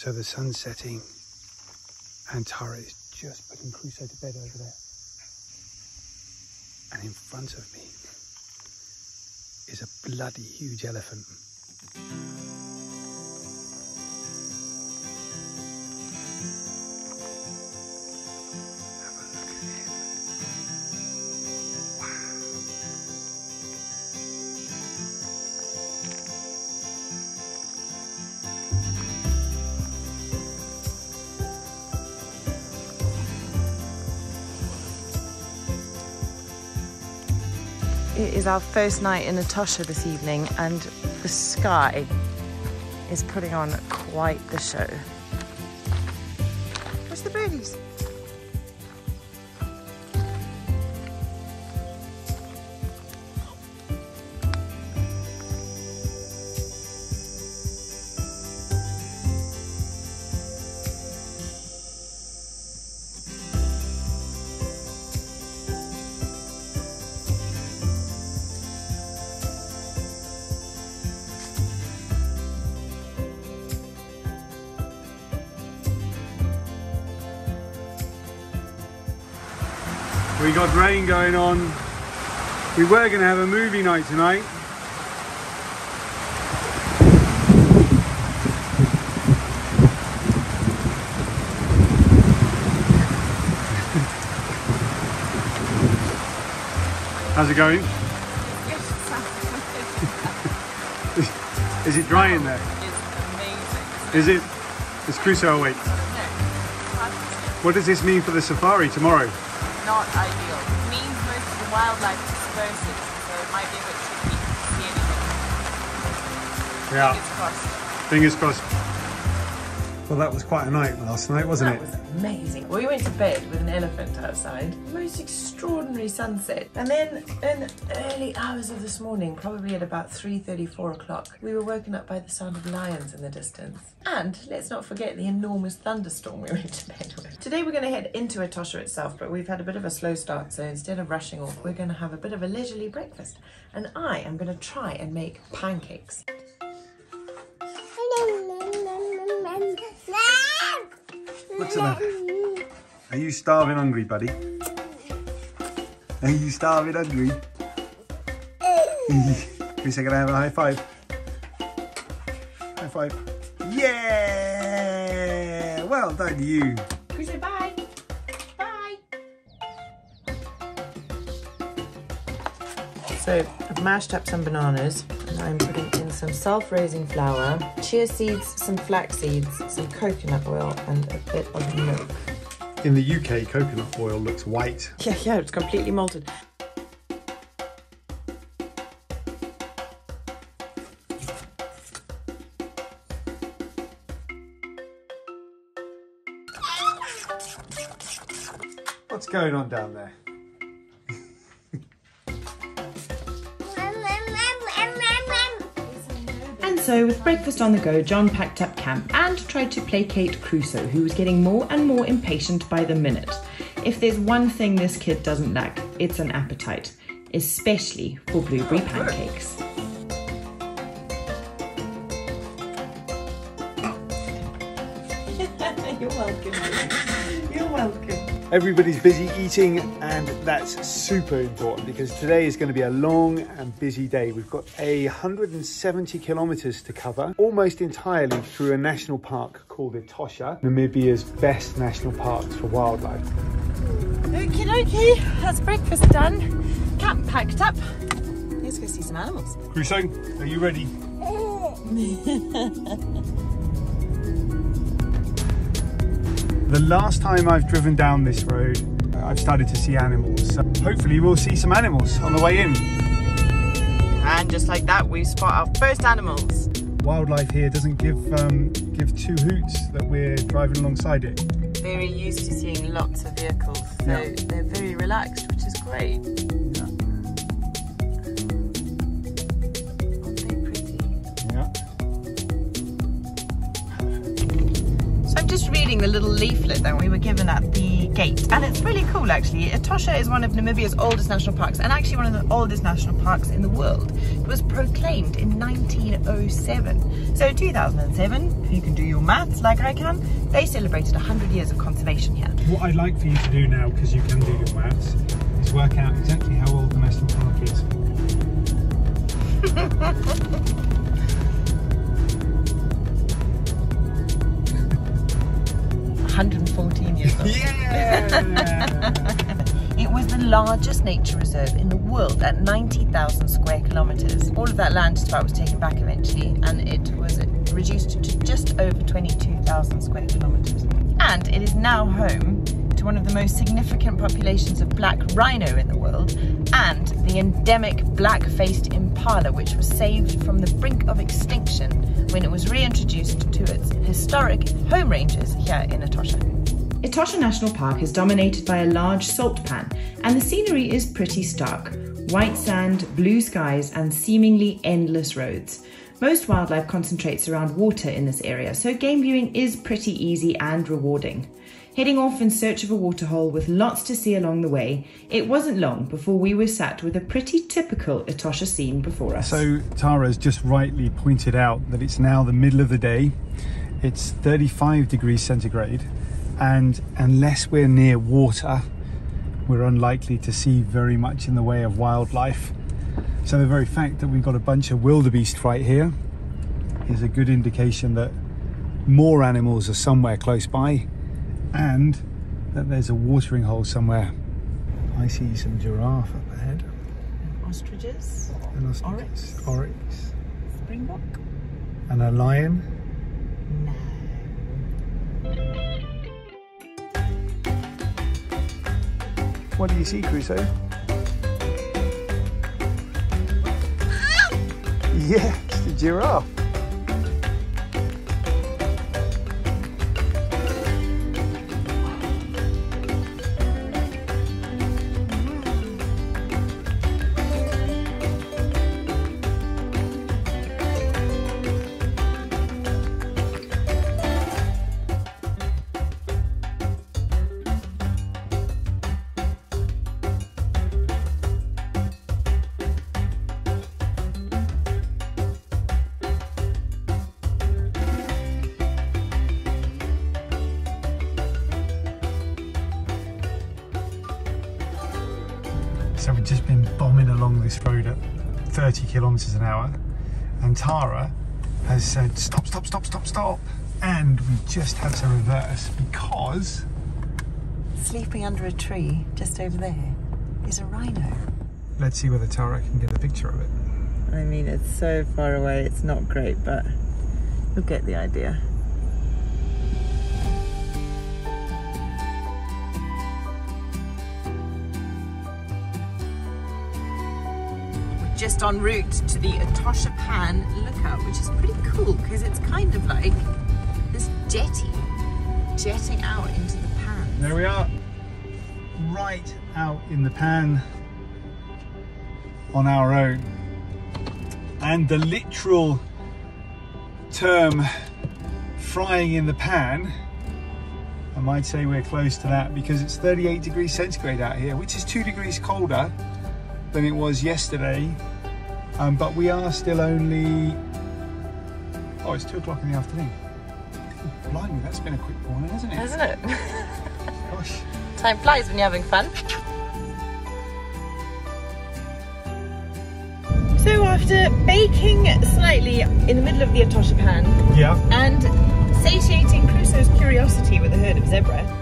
So the sun's setting and Tara is just putting Crusoe to bed over there. And in front of me is a bloody huge elephant. Have a look at him. Wow. It is our first night in Etosha this evening and the sky is putting on quite the show. Where's the birdies? We got rain going on. We were going to have a movie night tonight. How's it going? Is it dry in there? It's amazing. Is it? Is Crusoe awake? No. What does this mean for the safari tomorrow? Not ideal. It means most of the wildlife disperses, so it might be a bit tricky to see anything. Yeah. Fingers crossed. Fingers crossed. Well, that was quite a night last night, wasn't it? That was amazing. We went to bed with an elephant outside. Most extraordinary sunset. And then in the early hours of this morning, probably at about 3:30, 4 o'clock, we were woken up by the sound of lions in the distance. And let's not forget the enormous thunderstorm we went to bed with. Today we're going to head into Etosha itself, but we've had a bit of a slow start, so instead of rushing off, we're going to have a bit of a leisurely breakfast. And I am going to try and make pancakes. What's the matter? Are you starving hungry, buddy? Are you starving hungry? Chris, I'm gonna have a high five. High five. Yeah! Well done, you. Chris, say bye. Bye. So I've mashed up some bananas and I'm putting in some self-raising flour, chia seeds, some flax seeds, some coconut oil and a bit of milk. In the UK, coconut oil looks white. Yeah, it's completely malted. What's going on down there? And so, with breakfast on the go, John packed up camp and tried to placate Crusoe, who was getting more and more impatient by the minute. If there's one thing this kid doesn't lack, it's an appetite, especially for blueberry pancakes. You're welcome. You're welcome. Everybody's busy eating, and that's super important because today is going to be a long and busy day. We've got 170 kilometers to cover, almost entirely through a national park called Etosha, Namibia's best national parks for wildlife. Okie dokie, that's breakfast done. Camp packed up. Let's go see some animals. Crusoe, are you ready? The last time I've driven down this road, I've started to see animals. So hopefully we'll see some animals on the way in. And just like that, we spot our first animals. Wildlife here doesn't give two hoots that we're driving alongside it. Very used to seeing lots of vehicles, so Yeah. they're very relaxed, which is great. Yeah. Aren't they pretty? Yeah. So I've just just reading the little leaflet that we were given at the gate, and it's really cool actually. Etosha is one of Namibia's oldest national parks, and actually one of the oldest national parks in the world. It was proclaimed in 1907. So 2007, if you can do your maths like I can, they celebrated 100 years of conservation here. What I'd like for you to do now, because you can do your maths, is work out exactly how old the national park is. 114 years old. Yeah! It was the largest nature reserve in the world at 90,000 square kilometres. All of that land just about was taken back eventually, and it was reduced to just over 22,000 square kilometres. And it is now home to one of the most significant populations of black rhino in the world, and the endemic black-faced impala, which was saved from the brink of extinction when it was reintroduced to its historic home ranges here in Etosha. Etosha National Park is dominated by a large salt pan, and the scenery is pretty stark. White sand, blue skies, and seemingly endless roads. Most wildlife concentrates around water in this area, so game viewing is pretty easy and rewarding. Heading off in search of a waterhole with lots to see along the way, it wasn't long before we were sat with a pretty typical Etosha scene before us. So Tara's just rightly pointed out that it's now the middle of the day. It's 35 degrees centigrade, and unless we're near water, we're unlikely to see very much in the way of wildlife. So the very fact that we've got a bunch of wildebeest right here is a good indication that more animals are somewhere close by, and that there's a watering hole somewhere. I see some giraffe up ahead. Ostriches. And ostriches. Oryx. Springbok. And a lion. No. What do you see, Crusoe? Yeah, it's the giraffe. So we've just been bombing along this road at 30 kilometers an hour, and Tara has said stop, stop, stop, stop, stop, and we just had to reverse because Sleeping under a tree just over there is a rhino. Let's see whether Tara can get a picture of it. I mean, it's so far away, it's not great, but you'll get the idea. Just en route to the Etosha Pan lookout, which is pretty cool because it's kind of like this jetty jetting out into the pan. There we are, right out in the pan on our own. And the literal term frying in the pan, I might say we're close to that because it's 38 degrees centigrade out here, which is 2 degrees colder than it was yesterday. But we are still only, oh, it's 2 o'clock in the afternoon. Blimey, that's been a quick morning, hasn't it? Hasn't it? Gosh. Time flies when you're having fun. So after baking slightly in the middle of the Etosha Pan, Yeah. and satiating Crusoe's curiosity with a herd of zebra,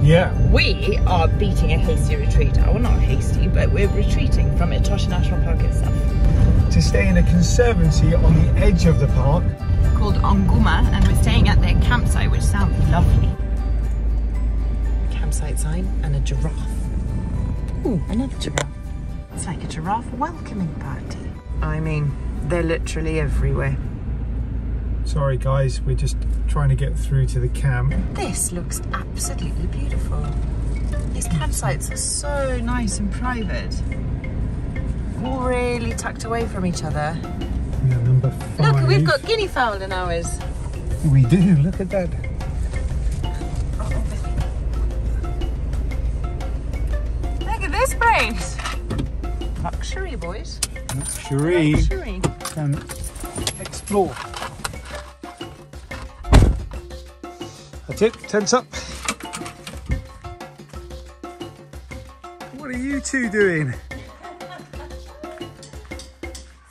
Yeah. we are beating a hasty retreat. Well, not hasty, but we're retreating from Etosha National Park itself. To stay in a conservancy on the edge of the park. Called Onguma, and we're staying at their campsite, which sounds lovely. Campsite sign and a giraffe. Ooh, another giraffe. It's like a giraffe welcoming party. I mean, they're literally everywhere. Sorry guys, we're just trying to get through to the camp. This looks absolutely beautiful. These campsites are so nice and private. All really tucked away from each other. Yeah, number 5. Look, we've got guinea fowl in ours. We do, look at that. Look at this place. Luxury, boys. Luxury. Luxury. Can explore. That's it, tents up. What are you two doing?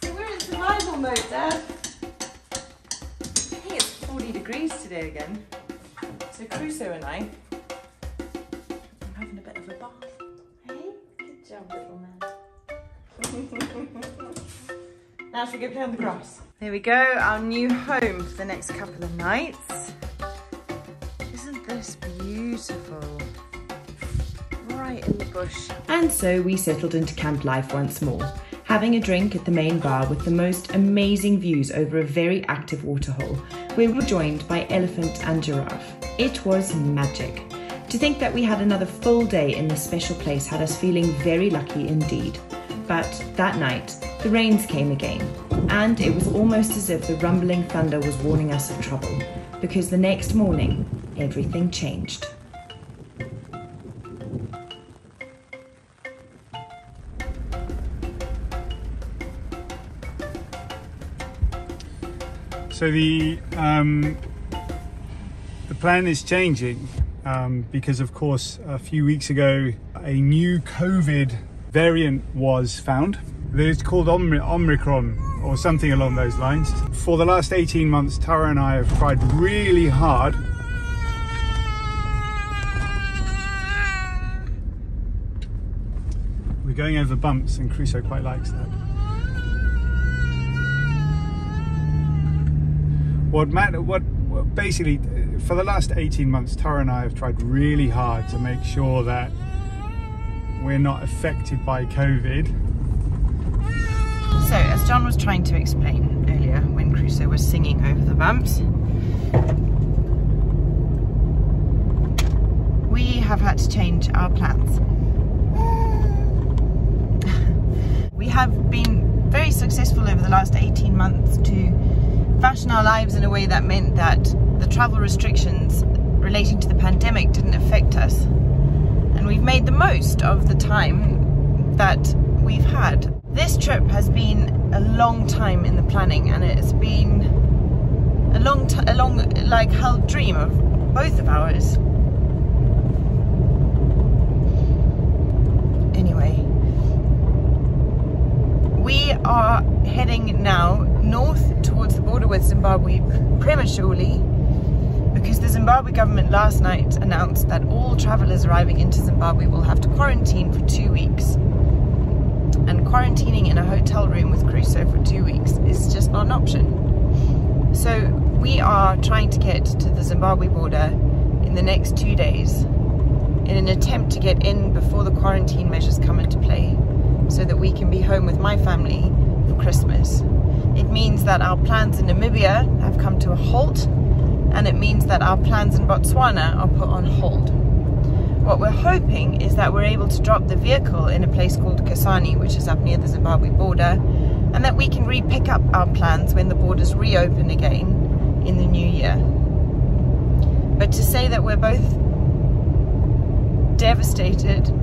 So we're in survival mode, Dad. I think it's 40 degrees today again. So Crusoe and I are having a bit of a bath. Hey, good job, little man. Now should we go play on the grass? There we go, our new home for the next couple of nights. Isn't this beautiful? Right in the bush. And so we settled into camp life once more, having a drink at the main bar with the most amazing views over a very active waterhole, where we were joined by elephant and giraffe. It was magic. To think that we had another full day in this special place had us feeling very lucky indeed. But that night, the rains came again, and it was almost as if the rumbling thunder was warning us of trouble, because the next morning, everything changed. So the plan is changing because, of course, a few weeks ago, a new COVID variant was found. It's called Omicron or something along those lines. For the last 18 months, Tara and I have tried really hard we're going over bumps and Crusoe quite likes that. Basically, for the last 18 months, Tara and I have tried really hard to make sure that we're not affected by COVID. So, as John was trying to explain earlier when Crusoe was singing over the bumps, we have had to change our plans. We have been very successful over the last 18 months to fashion our lives in a way that meant that the travel restrictions relating to the pandemic didn't affect us. And we've made the most of the time that we've had. This trip has been a long time in the planning, and it's been a long like held dream of both of ours. Anyway, we are heading now north towards the border with Zimbabwe prematurely, because the Zimbabwe government last night announced that all travellers arriving into Zimbabwe will have to quarantine for 2 weeks. And quarantining in a hotel room with Crusoe for 2 weeks is just not an option. So we are trying to get to the Zimbabwe border in the next 2 days in an attempt to get in before the quarantine measures come into play, so that we can be home with my family for Christmas. It means that our plans in Namibia have come to a halt, and it means that our plans in Botswana are put on hold. What we're hoping is that we're able to drop the vehicle in a place called Kasane, which is up near the Zimbabwe border, and that we can re-pick up our plans when the borders reopen again in the new year. But to say that we're both devastated,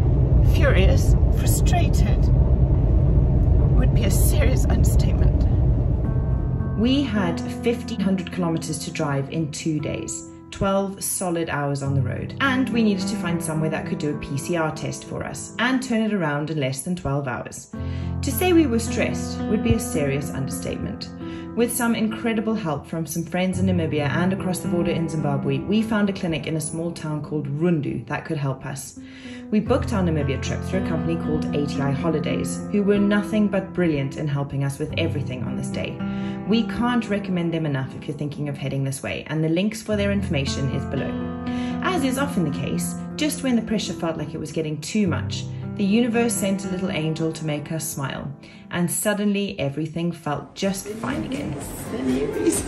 furious, frustrated would be a serious understatement. We had 1,500 kilometers to drive in 2 days, 12 solid hours on the road, and we needed to find somewhere that could do a PCR test for us and turn it around in less than 12 hours. To say we were stressed would be a serious understatement. With some incredible help from some friends in Namibia and across the border in Zimbabwe, we found a clinic in a small town called Rundu that could help us. We booked our Namibia trip through a company called ATI Holidays, who were nothing but brilliant in helping us with everything on this day. We can't recommend them enough if you're thinking of heading this way, and the links for their information is below. As is often the case, just when the pressure felt like it was getting too much, The universe sent a little angel to make us smile, and suddenly everything felt just fine again. TheNewbys.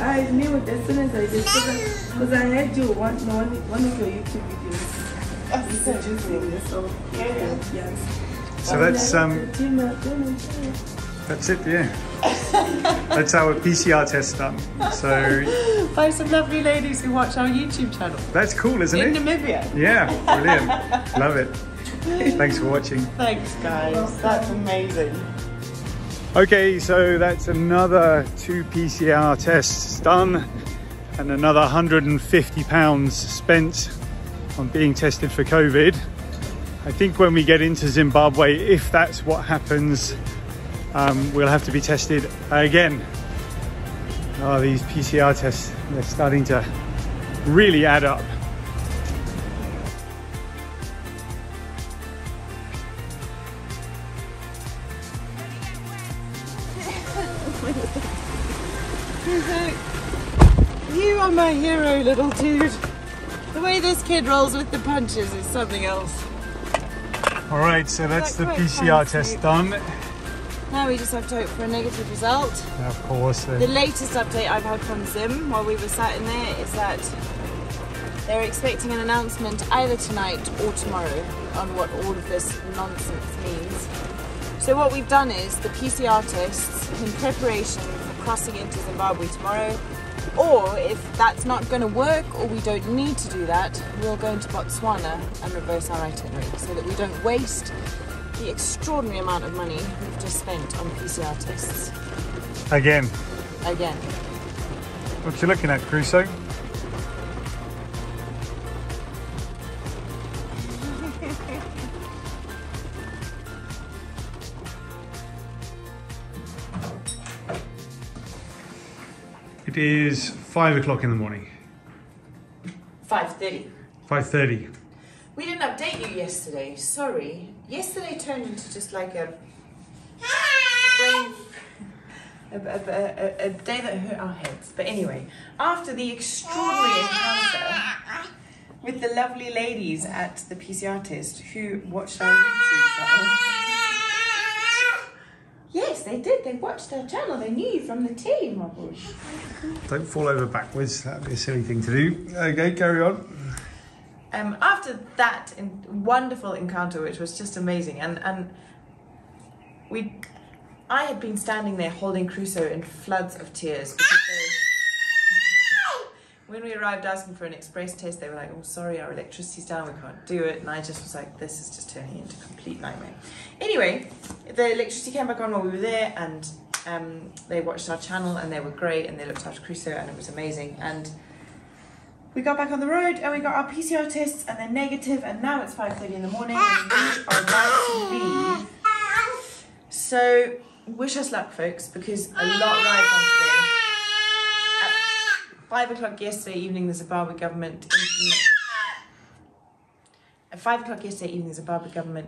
I knew it as soon as I did, because I had you one of your YouTube videos. So yes. So that's it, yeah. That's our PCR test done. So by some lovely ladies who watch our YouTube channel. That's cool, isn't it? In Namibia. Yeah, brilliant. Love it. Thanks for watching. Thanks, guys. That's amazing. Okay, so that's another 2 PCR tests done and another £150 spent on being tested for COVID. I think when we get into Zimbabwe, if that's what happens, we'll have to be tested again. Oh, these PCR tests, they're starting to really add up. You are my hero, little dude. The way this kid rolls with the punches is something else. All right, so that's the PCR test done. Now we just have to hope for a negative result. Of course. The latest update I've had from Zim while we were sat in there is that they're expecting an announcement either tonight or tomorrow on what all of this nonsense means. So what we've done is the PCR tests in preparation for crossing into Zimbabwe tomorrow, or if that's not going to work or we don't need to do that, we'll go into Botswana and reverse our itinerary so that we don't waste the extraordinary amount of money we've just spent on PCR tests. Again. What you looking at, Crusoe? It is 5 o'clock in the morning. 5:30. 5:30. We didn't update you yesterday, sorry. Yesterday turned into just like a day that hurt our heads. But anyway, after the extraordinary encounter with the lovely ladies at the PCR test who watched our YouTube channel. Yes, they did. They watched our channel. They knew you from the team, my boy. Don't fall over backwards. That'd be a silly thing to do. Okay, carry on. After that wonderful encounter, which was just amazing, and I had been standing there holding Crusoe in floods of tears because when we arrived asking for an express test, they were like, "Oh, sorry, our electricity's down, we can't do it." And I just was like, "This is just turning into a complete nightmare." Anyway, the electricity came back on while we were there, and they watched our channel, and they were great, and they looked after Crusoe, and it was amazing. And we got back on the road and we got our PCR tests and they're negative, and now it's 5:30 in the morning and we are about to leave. So wish us luck, folks, because a lot rides on today. At 5 o'clock yesterday evening, the Zimbabwe government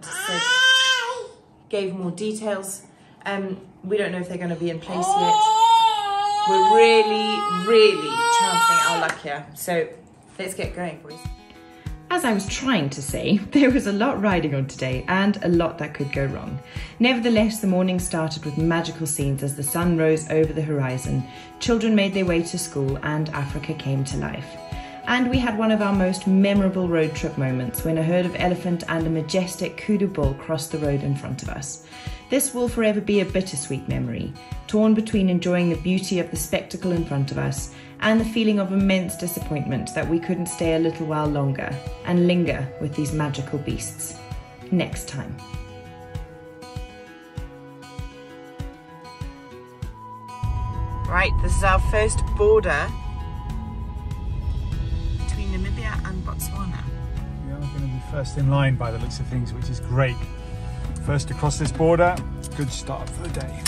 said, gave more details. We don't know if they're going to be in place yet. We're really chancing our luck here. So let's get going, boys. As I was trying to say, there was a lot riding on today and a lot that could go wrong. Nevertheless, the morning started with magical scenes as the sun rose over the horizon, children made their way to school and Africa came to life. And we had one of our most memorable road trip moments when a herd of elephant and a majestic kudu bull crossed the road in front of us. This will forever be a bittersweet memory, torn between enjoying the beauty of the spectacle in front of us and the feeling of immense disappointment that we couldn't stay a little while longer and linger with these magical beasts. Next time. Right, this is our first border between Namibia and Botswana. We are going to be first in line by the looks of things, which is great. First across this border, good start for the day.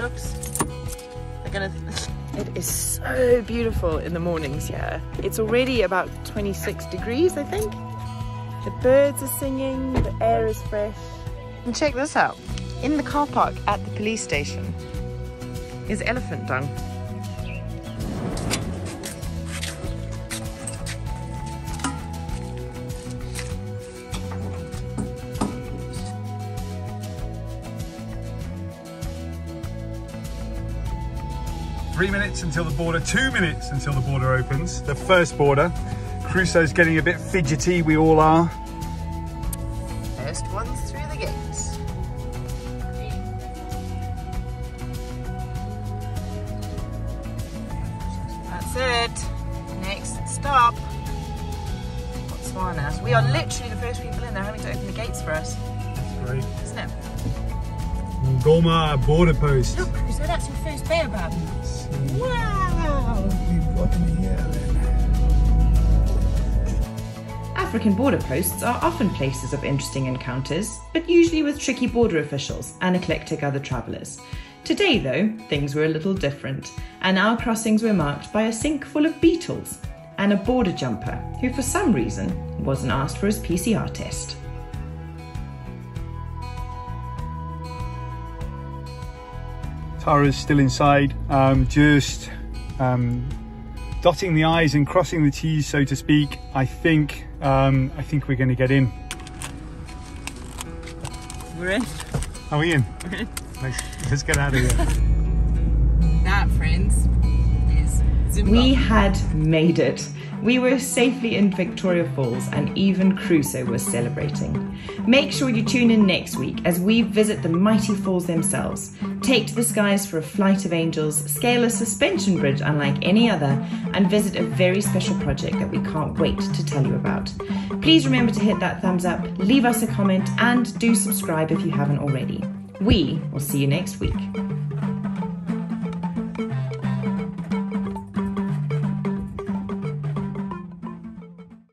Oops. It is so beautiful in the mornings here. It's already about 26 degrees, I think. The birds are singing, the air is fresh. And check this out. In the car park at the police station is elephant dung. 3 minutes until the border, 2 minutes until the border opens. The first border. Crusoe's getting a bit fidgety, we all are. First one's through the gates. That's it. Next stop. Botswana. We are literally the first people in. They're having to open the gates for us. That's great. Isn't it? Ngoma border post. Look, Crusoe, that's your first baobab. Wow! We've got them here then. African border posts are often places of interesting encounters, but usually with tricky border officials and eclectic other travellers. Today though, things were a little different, and our crossings were marked by a sink full of beetles and a border jumper who for some reason wasn't asked for his PCR test. Tara's still inside, just dotting the I's and crossing the T's, so to speak. I think we're going to get in. We're in. Are we in? We're in. Let's get out of here. That, friends, is Zimbabwe. We had made it. We were safely in Victoria Falls and even Crusoe was celebrating. Make sure you tune in next week as we visit the mighty falls themselves, take to the skies for a flight of angels, scale a suspension bridge unlike any other, and visit a very special project that we can't wait to tell you about. Please remember to hit that thumbs up, leave us a comment, and do subscribe if you haven't already. We will see you next week.